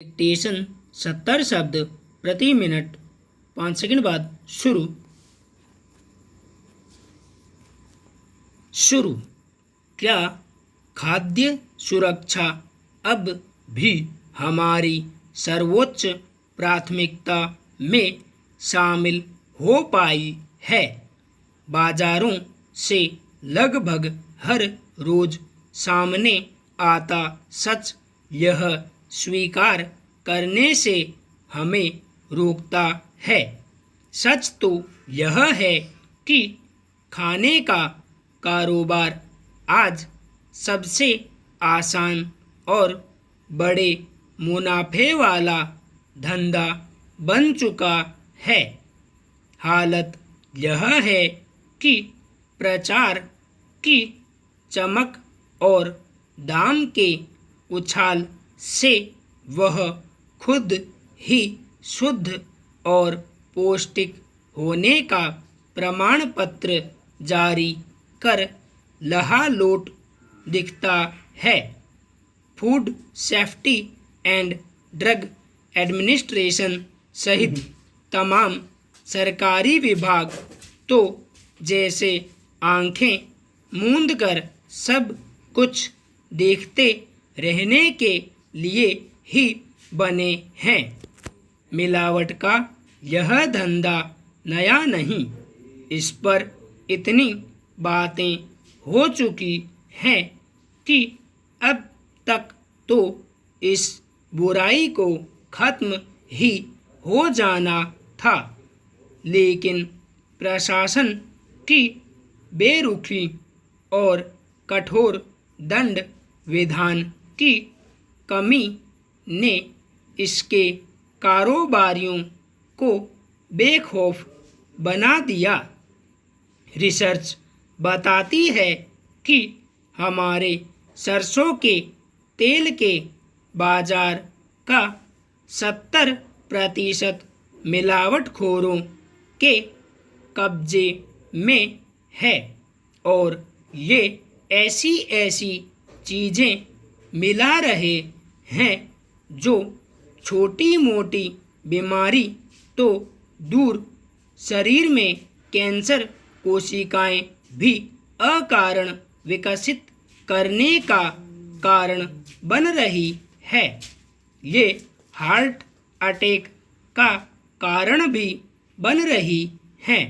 Dictation 70 शब्द प्रति minute 5 second बाद शुरू। क्या खाद्य सुरक्षा अब भी हमारी सर्वोच्च प्राथमिकता में शामिल हो पाई है? बाजारों से लगभग हर रोज सामने आता सच यह स्वीकार करने से हमें रोकता है। सच तो यह है कि खाने का कारोबार आज सबसे आसान और बड़े मुनाफे वाला धंधा बन चुका है। हालत यह है कि प्रचार की चमक और दाम के उछाल से वह खुद ही शुद्ध और पौष्टिक होने का प्रमाण पत्र जारी कर लहालोट दिखता है। Food safety and drug administration सहित तमाम सरकारी विभाग तो जैसे आंखें मूंद कर सब कुछ देखते रहने के लिए ही बने हैं। मिलावट का यह धंधा नया नहीं, इस पर इतनी बातें हो चुकी हैं कि अब तक तो इस बुराई को खत्म ही हो जाना था, लेकिन प्रशासन की बेरुखी और कठोर दंड विधान की कमी ने इसके कारोबारियों को बेखौफ बना दिया। रिसर्च बताती है कि हमारे सरसों के तेल के बाजार का 70% मिलावटखोरों के कब्जे में है और ये ऐसी चीज़ें मिला रहे हैं जो छोटी मोटी बीमारी तो दूर, शरीर में कैंसर कोशिकाएं भी अकारण विकसित करने का कारण बन रही है। ये हार्ट अटैक का कारण भी बन रही हैं।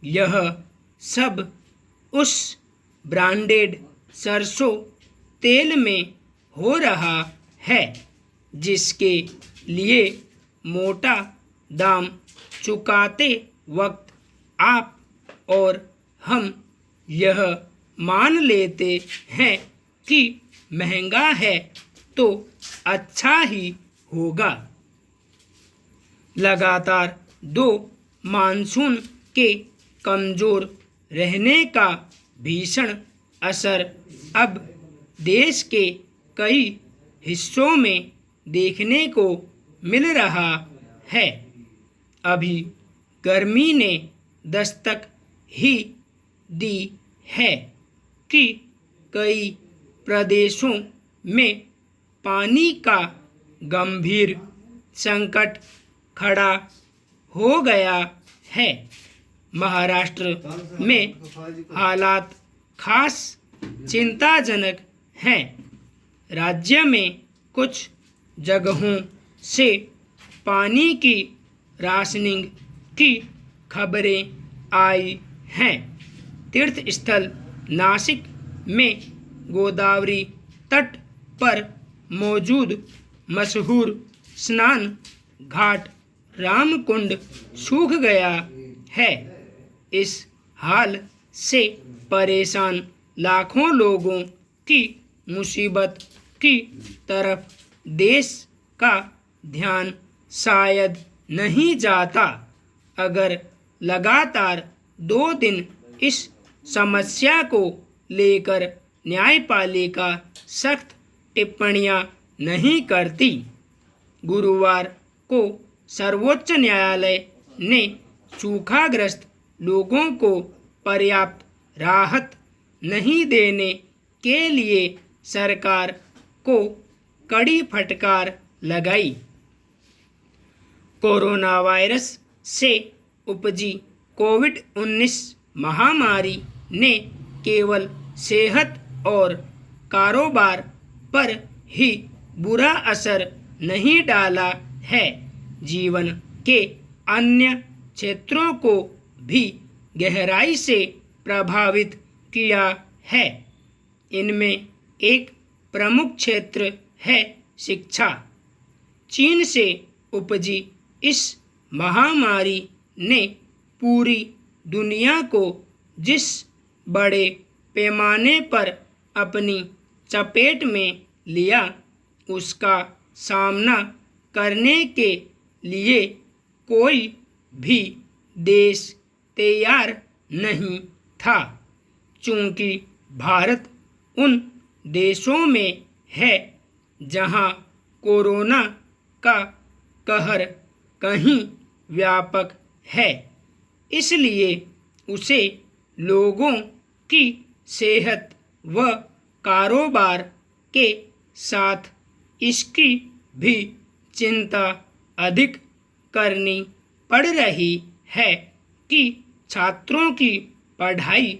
यह सब उस ब्रांडेड सरसों तेल में हो रहा है जिसके लिए मोटा दाम चुकाते वक्त आप और हम यह मान लेते हैं कि महंगा है तो अच्छा ही होगा। लगातार 2 मानसून के कमज़ोर रहने का भीषण असर अब देश के कई हिस्सों में देखने को मिल रहा है। अभी गर्मी ने दस्तक ही दी है कि कई प्रदेशों में पानी का गंभीर संकट खड़ा हो गया है। महाराष्ट्र में हालात खास चिंताजनक हैं। राज्य में कुछ जगहों से पानी की राशनिंग की खबरें आई हैं। तीर्थ स्थल नासिक में गोदावरी तट पर मौजूद मशहूर स्नान घाट रामकुंड सूख गया है। इस हाल से परेशान लाखों लोगों की मुसीबत की तरफ देश का ध्यान शायद नहीं जाता अगर लगातार 2 दिन इस समस्या को लेकर न्यायपालिका सख्त टिप्पणियां नहीं करती। गुरुवार को सर्वोच्च न्यायालय ने सूखाग्रस्त लोगों को पर्याप्त राहत नहीं देने के लिए सरकार को कड़ी फटकार लगाई। कोरोना वायरस से उपजी कोविड-19 महामारी ने केवल सेहत और कारोबार पर ही बुरा असर नहीं डाला है, जीवन के अन्य क्षेत्रों को भी गहराई से प्रभावित किया है। इनमें एक प्रमुख क्षेत्र है शिक्षा। चीन से उपजी इस महामारी ने पूरी दुनिया को जिस बड़े पैमाने पर अपनी चपेट में लिया, उसका सामना करने के लिए कोई भी देश तैयार नहीं था। चूंकि भारत उन देशों में है जहां कोरोना का कहर कहीं व्यापक है, इसलिए उसे लोगों की सेहत व कारोबार के साथ इसकी भी चिंता अधिक करनी पड़ रही है कि छात्रों की पढ़ाई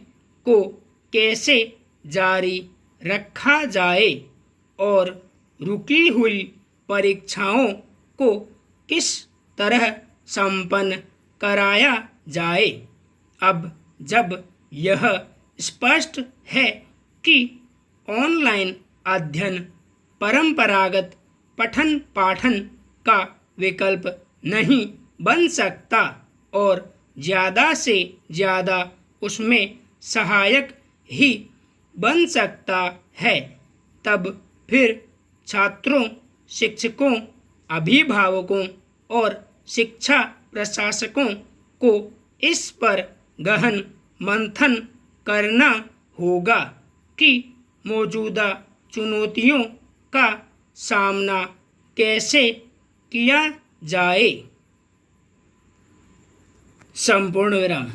को कैसे जारी रखा जाए और रुकी हुई परीक्षाओं को किस तरह संपन्न कराया जाए। अब जब यह स्पष्ट है कि ऑनलाइन अध्ययन परंपरागत पठन पाठन का विकल्प नहीं बन सकता और ज़्यादा से ज़्यादा उसमें सहायक ही बन सकता है, तब फिर छात्रों, शिक्षकों, अभिभावकों और शिक्षा प्रशासकों को इस पर गहन मंथन करना होगा कि मौजूदा चुनौतियों का सामना कैसे किया जाए। संपूर्ण विराम।